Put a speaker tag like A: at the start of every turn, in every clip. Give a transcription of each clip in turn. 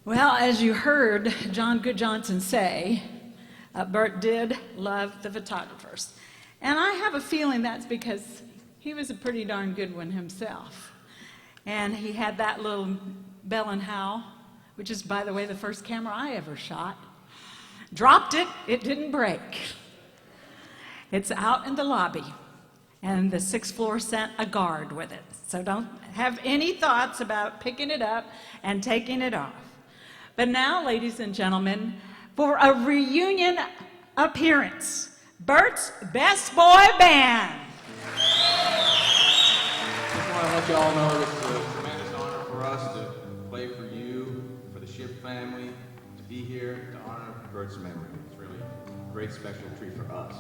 A: Well, as you heard John Good Johnson say, Bert did love the photographers. And I have a feeling that's because he was a pretty darn good one himself. And he had that little Bell and Howell, which is, by the way, the first camera I ever shot. Dropped it, it didn't break. It's out in the lobby, and the 6th floor sent a guard with it. So don't have any thoughts about picking it up and taking it off. But now, ladies and gentlemen, for a reunion appearance, Bert's Best Boy Band.
B: I just want to let you all know this is a tremendous honor for us to play for you, for the Shipp family, to be here to honor Bert's memory. It's really a great special treat for us.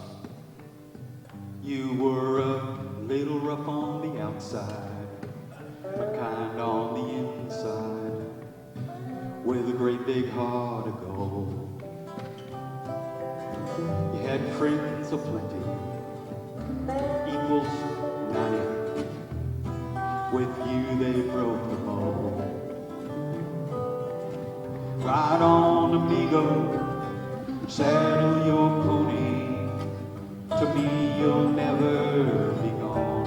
C: You were a little rough on the outside, but kind on the inside, with a great big heart of gold. You had friends aplenty, equals 90. With you they broke the mold. Ride on, amigo, saddle your pony. To me you'll never be gone.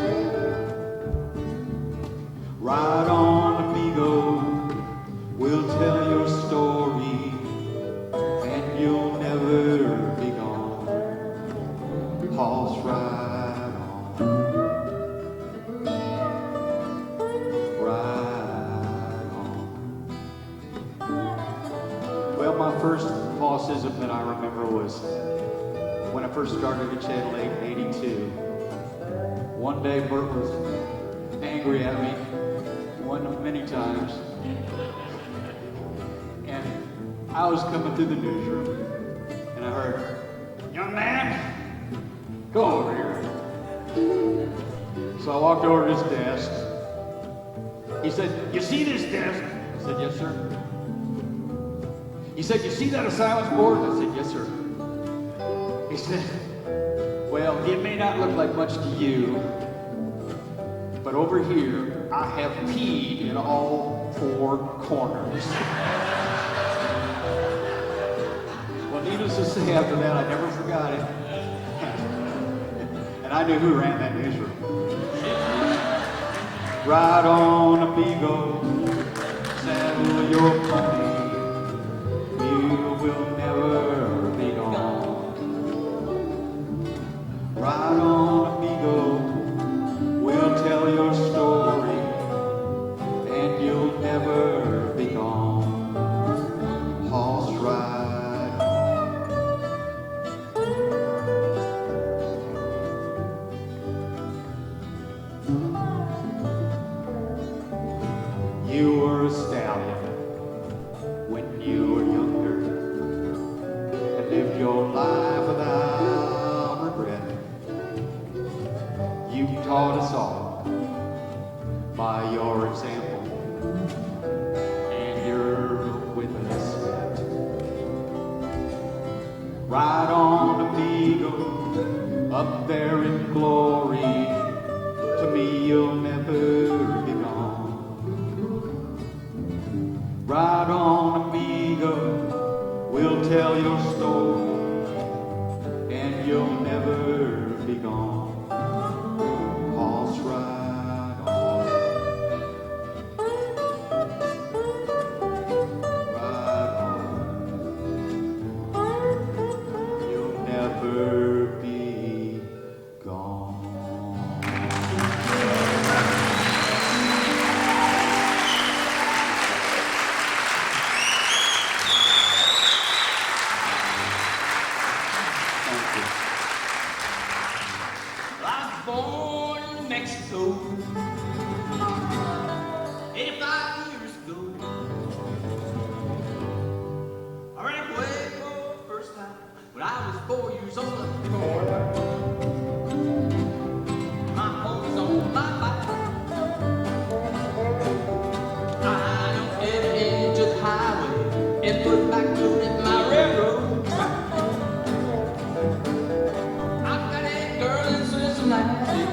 C: Ride on, amigo, we'll tell your story, and you'll never be gone. Horse ride on, ride on. Well, my first horseism that I remember was when I first started at Channel 8 in '82. One day Bert was angry at me, one of many times, and I was coming through the newsroom, and I heard, "Young man, go over here." So I walked over to his desk. He said, "You see this desk?" I said, "Yes, sir." He said, "You see that assignments board?" I said, "Yes, sir." He said, "Well, it may not look like much to you, but over here, I have peed in all 4 corners." Well, needless to say, after that, I never forgot it. And I knew who ran that newsroom. Ride on, amigo, saddle your pony. You will never be gone. Ride on, amigo, we'll tell your story, and you'll never be gone. Horse ride on. You were a stallion when you were younger, and lived your life without regret. You taught us all by your example, and you're with us yet. Ride on, amigo, up there in glory. To me, you'll never be gone. Ride on, amigo, we'll tell your story, and you'll never be gone. Horse ride on, ride on, you'll never be gone.
D: Born in Mexico 85 years ago. I ran away for the first time when I was 4 years old. My home was on my bike. I don't get into the highway and put back to it my railroad track. I've got a girl in Cincinnati,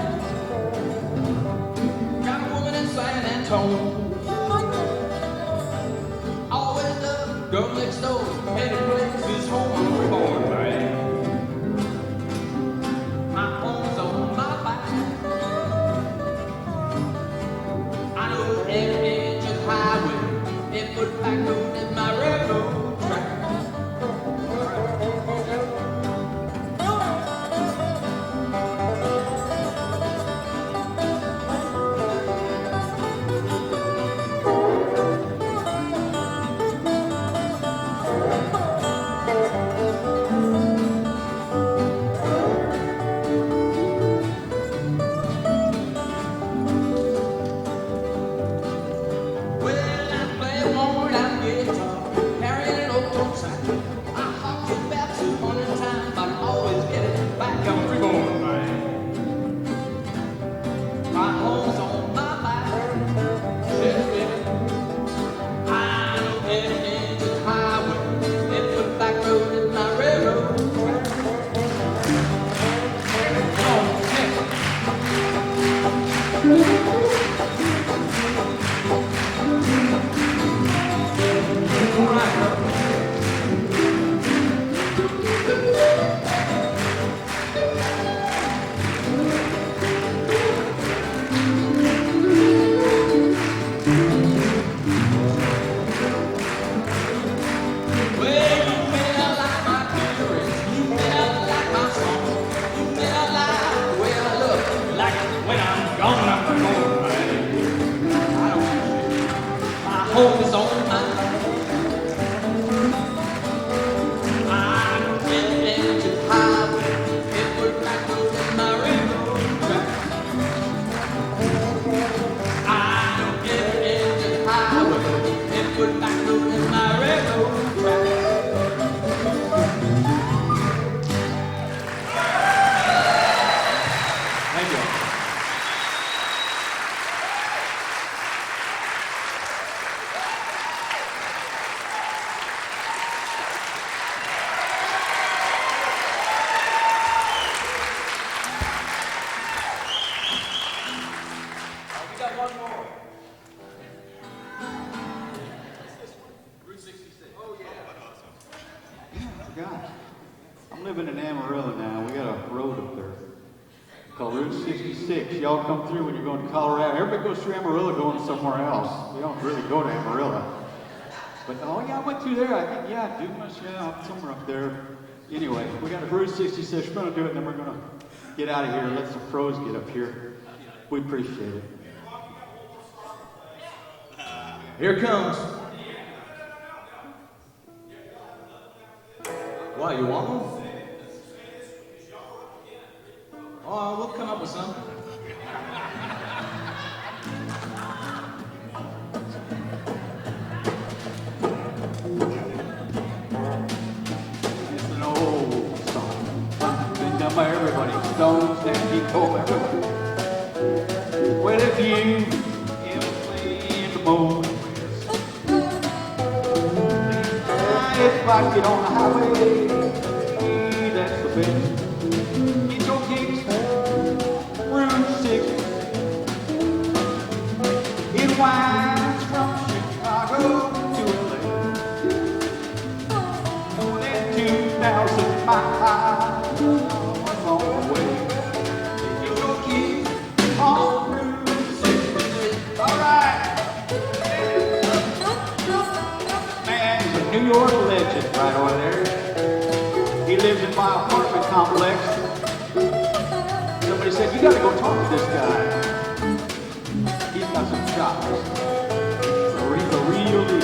D: got a woman in San Antonio. Always love girl next door, any place is home I'm reborn, man. My home's on my back. I know every inch of highway, it put back road in my railroad track. Home is on my mind. I know every inch of highway, it put back road in my railroad track. I know every inch of highway, it put back road in my railroad track.
C: Thank you. God, I'm living in Amarillo now. We got a road up there called Route 66. Y'all come through when you're going to Colorado. Everybody goes through Amarillo going somewhere else. We don't really go to Amarillo. But, oh yeah, I went through there. I think, yeah, Dumas, yeah, somewhere up there. Anyway, we got a Route 66. We're going to do it, and then we're going to get out of here and let some pros get up here. We appreciate it.
B: Here it comes. Why, you want one? Oh, we'll come up with something.
C: It's an old song. Been done by everybody. Stones, Nancy Cole, everybody. Well, if you ever play in the morning, it's like it on the highway. That's the best. Get your kicks. Route 6. It winds from Chicago to LA. More than 2,000 miles on the way. Get your kicks on Route 66. All right. Man, he's a New York legend right over there. He lives in my apartment complex. Somebody said, you gotta go talk to this guy. He's got some chops. He's a real deal.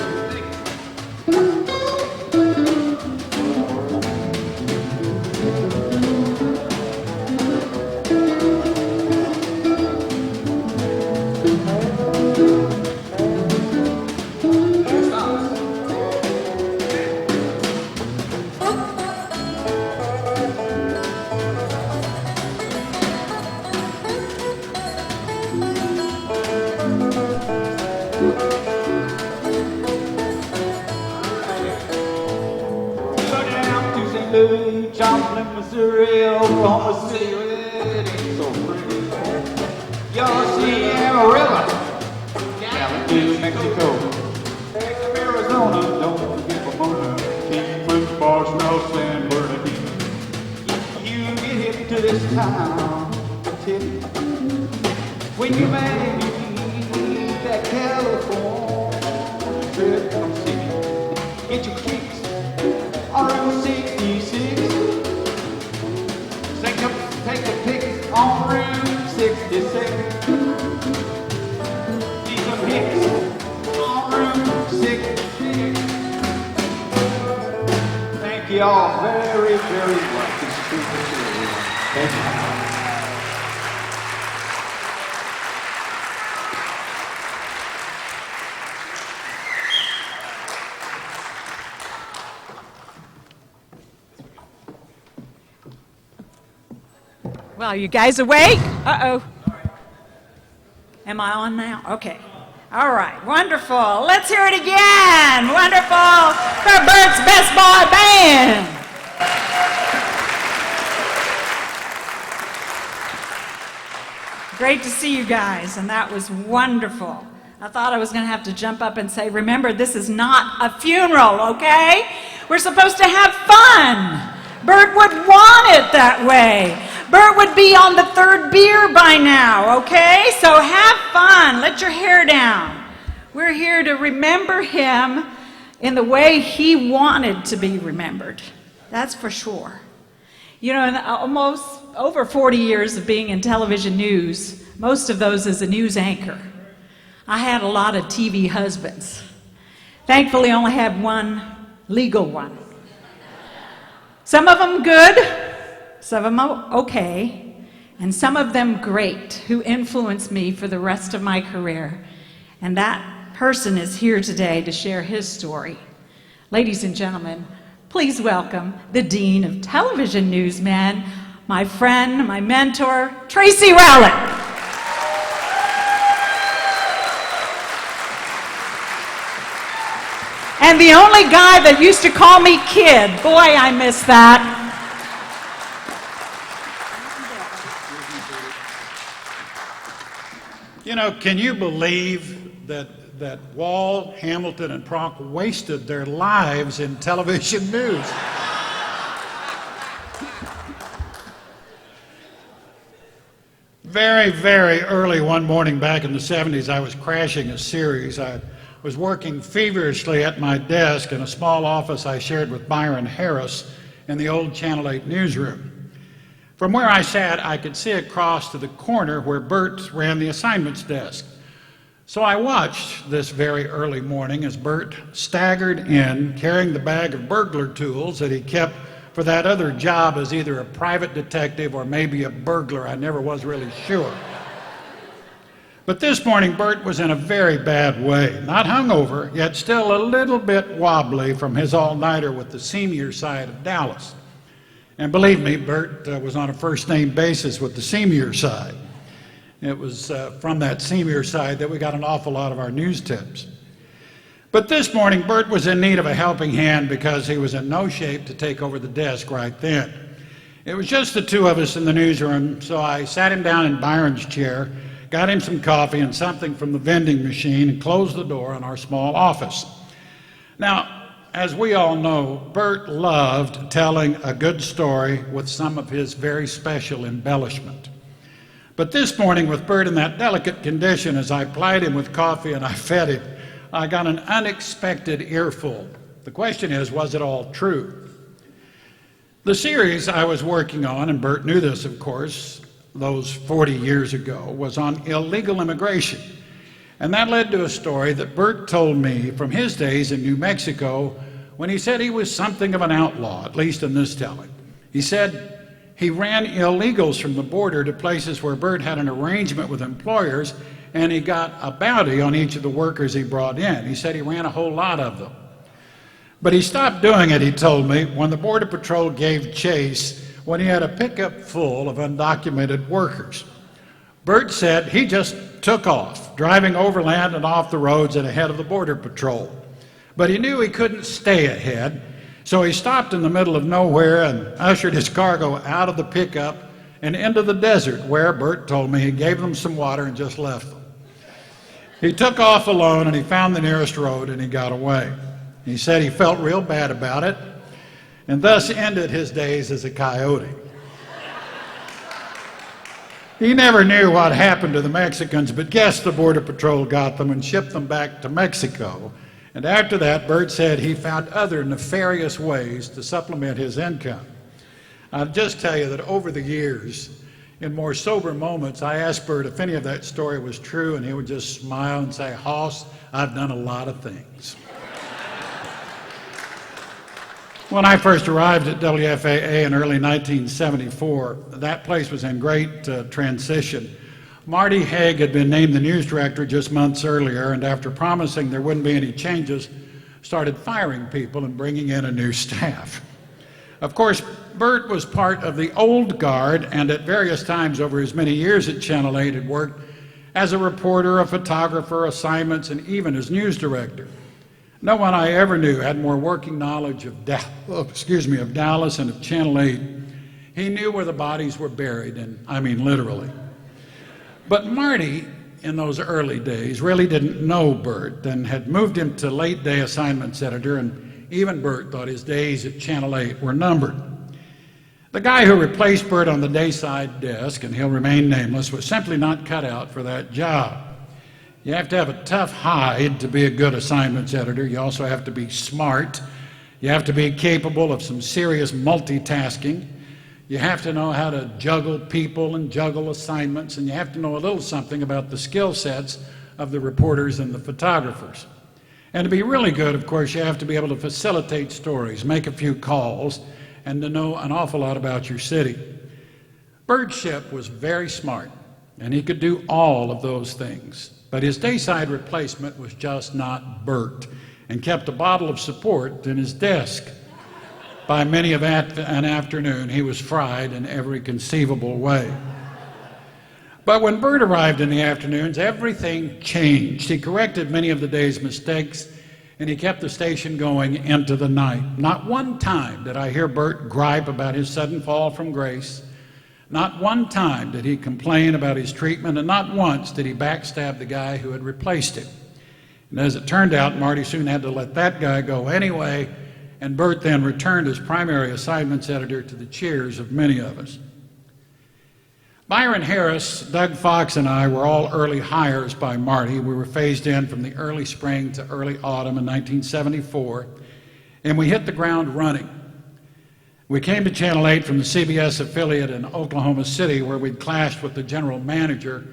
C: Joplin, Missouri, Oklahoma City, it ain't so pretty. Y'all see Amarillo, Kalamazoo, Mexico, Arizona, don't forget Pomona. this town a tip. When you made that California trip from city, get your kicks on Route 66. Take a pic on Route 66. These are pics on Route 66. Thank you all very, very much. Thank you.
A: Well, you guys awake? Uh-oh. Am I on now? Okay. All right. Wonderful. Let's hear it again. Wonderful for Bert's Best Boy Band. Great to see you guys, and that was wonderful. I thought I was going to have to jump up and say, remember, this is not a funeral, okay? We're supposed to have fun. Bert would want it that way. Bert would be on the third beer by now, okay? So have fun. Let your hair down. We're here to remember him in the way he wanted to be remembered. That's for sure. You know, in almost over 40 years of being in television news, most of those as a news anchor, I had a lot of TV husbands. Thankfully, I only had one legal one. Some of them good, some of them okay, and some of them great, who influenced me for the rest of my career. And that person is here today to share his story. Ladies and gentlemen, please welcome the Dean of Television Newsmen, my friend, my mentor, Tracy Rowlett. And the only guy that used to call me kid. Boy, I miss that.
E: You know, can you believe that Wall, Hamilton, and Pronk wasted their lives in television news? Very, very early one morning back in the 70s, I was crashing a series. I was working feverishly at my desk in a small office I shared with Byron Harris in the old Channel 8 newsroom. From where I sat, I could see across to the corner where Bert ran the assignments desk. So I watched this very early morning as Bert staggered in, carrying the bag of burglar tools that he kept for that other job as either a private detective or maybe a burglar. I never was really sure. But this morning, Bert was in a very bad way. Not hungover, yet still a little bit wobbly from his all-nighter with the senior side of Dallas. And believe me, Bert was on a first-name basis with the senior side. It was from that senior side that we got an awful lot of our news tips. But this morning, Bert was in need of a helping hand because he was in no shape to take over the desk right then. It was just the two of us in the newsroom, so I sat him down in Byron's chair, got him some coffee and something from the vending machine, and closed the door on our small office. Now, as we all know, Bert loved telling a good story with some of his very special embellishment. But this morning, with Bert in that delicate condition, as I plied him with coffee and I fed him, I got an unexpected earful. The question is, was it all true? The series I was working on, and Bert knew this, of course, those 40 years ago, was on illegal immigration. And that led to a story that Bert told me from his days in New Mexico when he said he was something of an outlaw, at least in this telling. He said he ran illegals from the border to places where Bert had an arrangement with employers, and he got a bounty on each of the workers he brought in. He said he ran a whole lot of them. But he stopped doing it, he told me, when the Border Patrol gave chase when he had a pickup full of undocumented workers. Bert said he just took off, driving overland and off the roads and ahead of the Border Patrol. But he knew he couldn't stay ahead, so he stopped in the middle of nowhere and ushered his cargo out of the pickup and into the desert, where, Bert told me, he gave them some water and just left them. He took off alone and he found the nearest road and he got away. He said he felt real bad about it and thus ended his days as a coyote. He never knew what happened to the Mexicans, but guessed the Border Patrol got them and shipped them back to Mexico. And after that, Bert said he found other nefarious ways to supplement his income. I'll just tell you that over the years, in more sober moments, I asked Bert if any of that story was true, and he would just smile and say, "Hoss, I've done a lot of things." When I first arrived at WFAA in early 1974, that place was in great transition. Marty Haig had been named the news director just months earlier, and after promising there wouldn't be any changes, started firing people and bringing in a new staff. Of course, Bert was part of the old guard, and at various times over his many years at Channel 8 had worked as a reporter, a photographer, assignments, and even as news director. No one I ever knew had more working knowledge of Dallas and of Channel 8. He knew where the bodies were buried, and I mean literally. But Marty, in those early days, really didn't know Bert and had moved him to late day assignments editor, and even Bert thought his days at Channel 8 were numbered. The guy who replaced Bert on the dayside desk, and he'll remain nameless, was simply not cut out for that job. You have to have a tough hide to be a good assignments editor. You also have to be smart. You have to be capable of some serious multitasking. You have to know how to juggle people and juggle assignments, and you have to know a little something about the skill sets of the reporters and the photographers. And to be really good, of course, you have to be able to facilitate stories, make a few calls, and to know an awful lot about your city. Bert Shipp was very smart, and he could do all of those things. But his dayside replacement was just not Bert, and kept a bottle of support in his desk. By many of an afternoon, he was fried in every conceivable way. But when Bert arrived in the afternoons, everything changed. He corrected many of the day's mistakes, and he kept the station going into the night. Not one time did I hear Bert gripe about his sudden fall from grace. Not one time did he complain about his treatment, and not once did he backstab the guy who had replaced him. And as it turned out, Marty soon had to let that guy go anyway, and Bert then returned as primary assignments editor to the cheers of many of us. Byron Harris, Doug Fox, and I were all early hires by Marty. We were phased in from the early spring to early autumn in 1974, and we hit the ground running. We came to Channel 8 from the CBS affiliate in Oklahoma City, where we'd clashed with the general manager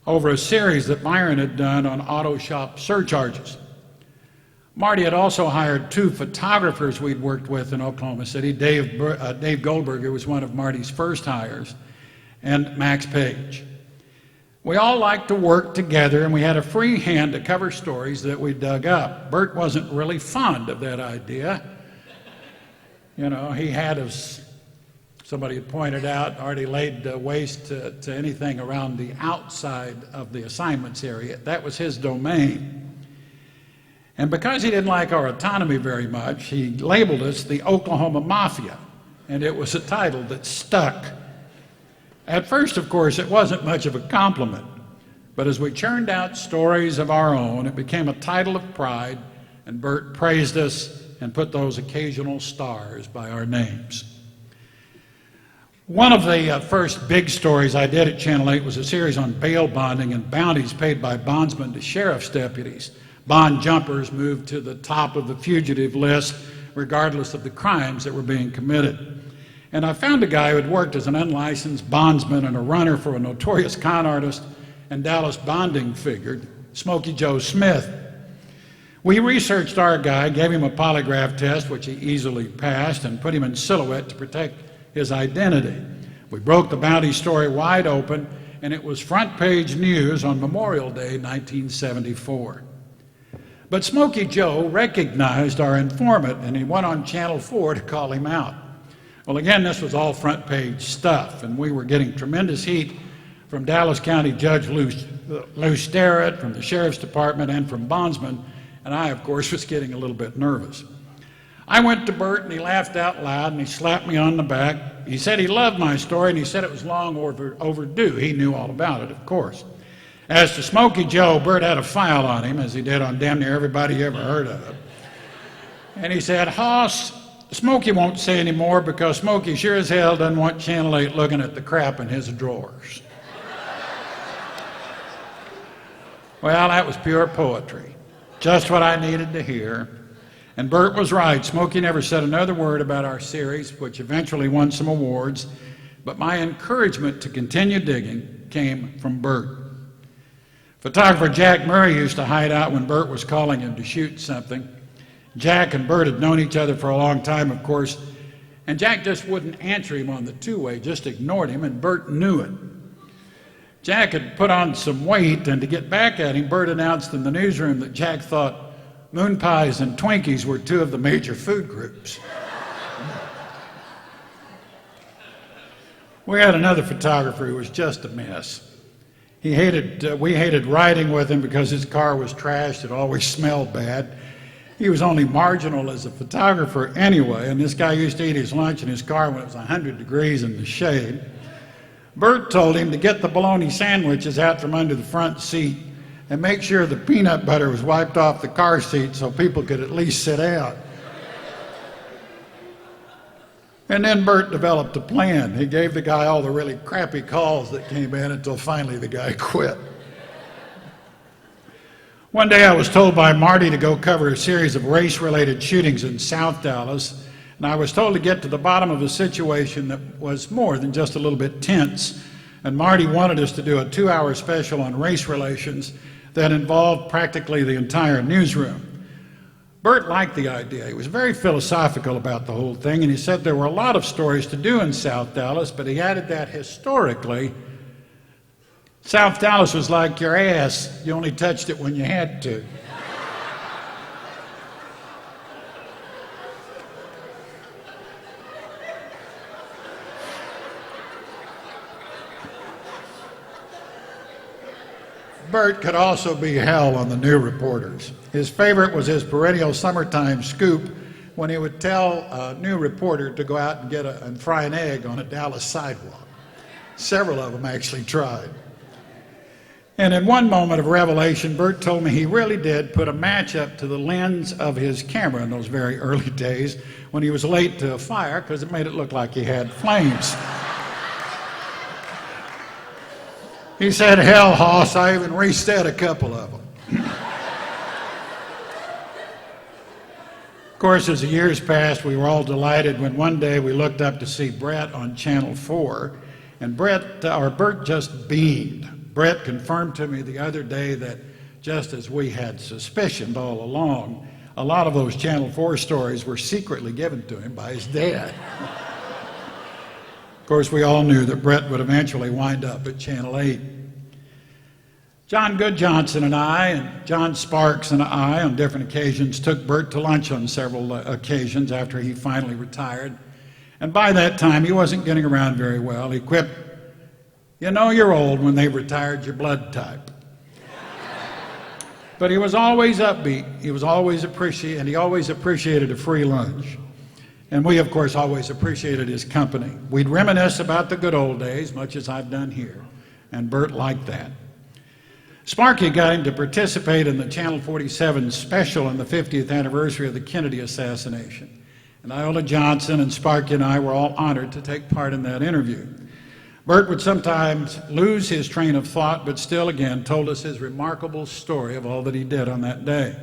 E: over a series that Byron had done on auto shop surcharges. Marty had also hired two photographers we'd worked with in Oklahoma City. Dave Goldberger was one of Marty's first hires, and Max Page. We all liked to work together, and we had a free hand to cover stories that we dug up. Bert wasn't really fond of that idea. You know, he had, as somebody had pointed out, already laid waste to anything around the outside of the assignments area. That was his domain. And because he didn't like our autonomy very much, he labeled us the Oklahoma Mafia, and it was a title that stuck. At first, of course, it wasn't much of a compliment, but as we churned out stories of our own, it became a title of pride, and Bert praised us and put those occasional stars by our names. One of the first big stories I did at Channel 8 was a series on bail bonding and bounties paid by bondsmen to sheriff's deputies. Bond jumpers moved to the top of the fugitive list regardless of the crimes that were being committed. And I found a guy who had worked as an unlicensed bondsman and a runner for a notorious con artist and Dallas bonding figure, Smokey Joe Smith. We researched our guy, gave him a polygraph test, which he easily passed, and put him in silhouette to protect his identity. We broke the bounty story wide open, and it was front page news on Memorial Day, 1974. But Smokey Joe recognized our informant, and he went on Channel 4 to call him out. Well, again, this was all front page stuff, and we were getting tremendous heat from Dallas County Judge Lou Sterrett, from the Sheriff's Department, and from bondsmen. And I, of course, was getting a little bit nervous. I went to Bert, and he laughed out loud, and he slapped me on the back. He said he loved my story, and he said it was long overdue. He knew all about it, of course. As to Smokey Joe, Bert had a file on him, as he did on damn near everybody you ever heard of. And he said, "Hoss, Smokey won't say any more because Smokey sure as hell doesn't want Channel 8 looking at the crap in his drawers." Well, that was pure poetry. Just what I needed to hear. And Bert was right. Smokey never said another word about our series, which eventually won some awards. But my encouragement to continue digging came from Bert. Photographer Jack Murray used to hide out when Bert was calling him to shoot something. Jack and Bert had known each other for a long time, of course, and Jack just wouldn't answer him on the two-way, just ignored him, and Bert knew it. Jack had put on some weight, and to get back at him, Bert announced in the newsroom that Jack thought moon pies and Twinkies were two of the major food groups. We had another photographer who was just a mess. We hated riding with him because his car was trashed. It always smelled bad. He was only marginal as a photographer anyway, and this guy used to eat his lunch in his car when it was 100 degrees in the shade. Bert told him to get the bologna sandwiches out from under the front seat and make sure the peanut butter was wiped off the car seat so people could at least sit out. And then Bert developed a plan. He gave the guy all the really crappy calls that came in until finally the guy quit. One day I was told by Marty to go cover a series of race-related shootings in South Dallas, and I was told to get to the bottom of a situation that was more than just a little bit tense. And Marty wanted us to do a 2-hour special on race relations that involved practically the entire newsroom. Bert liked the idea. He was very philosophical about the whole thing, and he said there were a lot of stories to do in South Dallas, but he added that historically, South Dallas was like your ass. You only touched it when you had to. Bert could also be hell on the new reporters. His favorite was his perennial summertime scoop when he would tell a new reporter to go out and fry an egg on a Dallas sidewalk. Several of them actually tried. And in one moment of revelation, Bert told me he really did put a match up to the lens of his camera in those very early days when he was late to a fire because it made it look like he had flames. He said, "Hell, Hoss, I even reset a couple of them." Of course, as the years passed, we were all delighted when one day we looked up to see Brett on Channel 4, and Bert just beamed. Brett confirmed to me the other day that just as we had suspicioned all along, a lot of those Channel 4 stories were secretly given to him by his dad. Of course, we all knew that Brett would eventually wind up at Channel 8. John Good Johnson and I, and John Sparks and I, on different occasions, took Bert to lunch on several occasions after he finally retired. And by that time, he wasn't getting around very well. He quipped, "You know you're old when they've retired your blood type." But he was always upbeat. He always appreciated a free lunch. And we, of course, always appreciated his company. We'd reminisce about the good old days, much as I've done here, and Bert liked that. Sparky got him to participate in the Channel 47 special on the 50th anniversary of the Kennedy assassination. And Iola Johnson and Sparky and I were all honored to take part in that interview. Bert would sometimes lose his train of thought, but still again told us his remarkable story of all that he did on that day.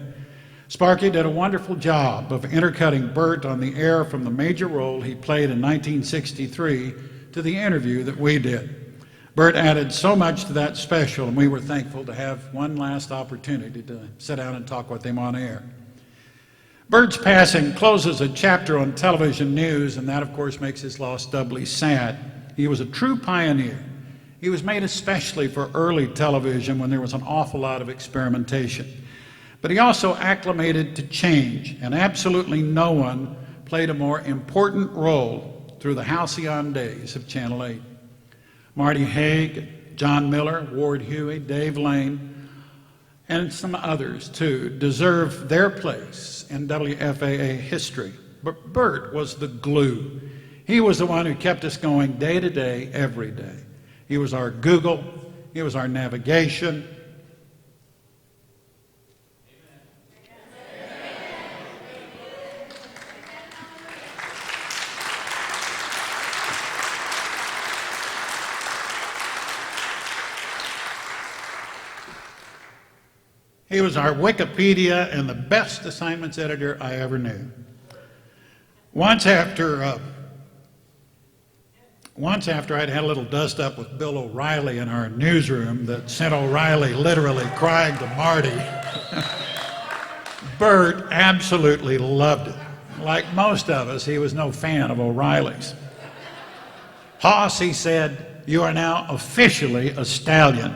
E: Sparky did a wonderful job of intercutting Bert on the air from the major role he played in 1963 to the interview that we did. Bert added so much to that special, and we were thankful to have one last opportunity to sit down and talk with him on air. Bert's passing closes a chapter on television news, and that, of course, makes his loss doubly sad. He was a true pioneer. He was made especially for early television when there was an awful lot of experimentation. But he also acclimated to change, and absolutely no one played a more important role through the halcyon days of Channel 8. Marty Haig, John Miller, Ward Huey, Dave Lane, and some others, too, deserve their place in WFAA history. But Bert was the glue. He was the one who kept us going day to day, every day. He was our Google. He was our navigation. He was our Wikipedia and the best assignments editor I ever knew. Once after I'd had a little dust up with Bill O'Reilly in our newsroom that sent O'Reilly literally crying to Marty, Bert absolutely loved it. Like most of us, he was no fan of O'Reilly's. Hoss, he said, "You are now officially a stallion."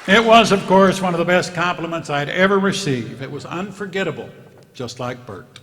E: It was, of course, one of the best compliments I'd ever received. It was unforgettable, just like Bert.